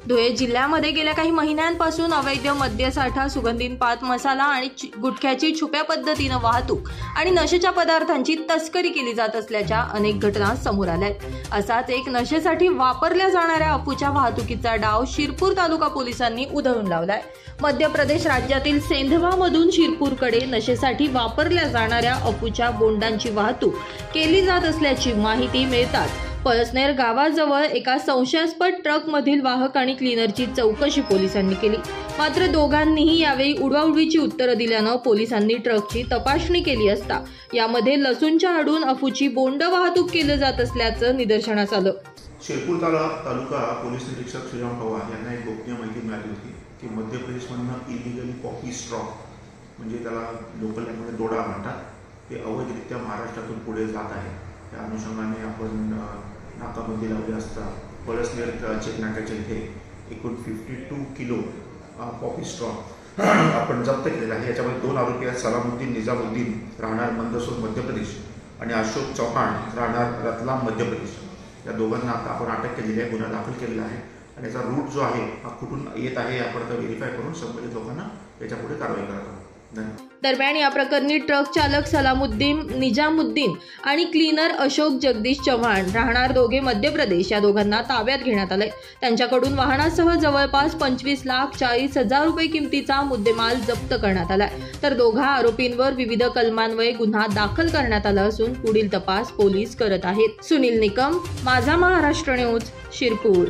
धुळे जिल्ह्यामध्ये गेल्या काही महिन्यांपासून अवैध मद्यसाठा, सुगंधित पात मसाला आणि गुटख्याची छुप्या पद्धतीने वाहतूक आणि नशेच्या पदार्थांची तस्करी केली जात असल्याच्या अनेक घटना समोर आल्यात। असाच एक नशेसाठी वापरल्या जाणाऱ्या अफूच्या वाहतुकीचा डाव शिरपूर तालुका पोलिसांनी उधळून लावलाय। मध्य प्रदेश राज्यातील सेंधवामधून शिरपूरकडे नशेसाठी वापरल्या जाणाऱ्या अफूच्या बोंडांची वाहतूक केली जात असल्याची माहिती मिळताच पळसनेर गावाजवळ एका संशयास्पद ट्रकमधील वाहक आणि क्लीनरची चौकशी पोलिसांनी केली। मात्र दोघांनीही यावेळी उडवाउडवीची उत्तरं दिल्यानं पोलिसांनी ट्रकची तपासणी केली असता यामध्ये लसूणच्या आडून अफूची बोंड वाहतूक केली जात असल्याचं निदर्शनास आलं। शिरपूर तालुका पोलीस निरीक्षक श्रीराम पवार यांना एक गोपनीय माहिती मिळाली होती की मध्य प्रदेशमधून इलिगली पॉपी स्ट्रॉ म्हणजे त्याला लोकल लँग्वेजमध्ये दोडा म्हणतात, ते अवैधरित्या महाराष्ट्रातून पुढे जात आहे। त्या अनुषंगाने आपण नाकाबंदी लावली असता पळसनेर चेक नाक्याच्या इथे एकूण 52 किलो पॉपी स्ट्रॉ आपण जप्त केलेला आहे। याच्यामध्ये 2 आरोपी आहेत, सलामुद्दीन निजामुद्दीन राहणार मंदसौर मध्य प्रदेश आणि अशोक चौहान राहणार रतलाम मध्य प्रदेश। या दोघांना आता आपण अटक केलेली आहे, गुन्हा दाखल केलेला आहे आणि याचा रूट जो आहे हा कुठून येत आहे आपण आता व्हेरीफाय करून संबंधित लोकांना याच्यापुढे कारवाई करत आहोत। दरम्यान या प्रकरणी ट्रक चालक सलामुद्दीन निजामुद्दीन आणि क्लीनर अशोक जगदीश चव्हाण राहणार दोघे मध्य प्रदेश या दोघांना ताब्यात घेण्यात आले। त्यांच्याकडून वाहनासह जवळपास 25,40,00,000 रुपये किमतीचा मुद्देमाल जप्त करण्यात आलाय, तर दोघा आरोपींवर विविध कलमान्वये गुन्हा दाखल करण्यात आला असून पुढील तपास पोलीस करत आहेत। सुनील निकम, माझा महाराष्ट्र न्यूज, शिरपूर।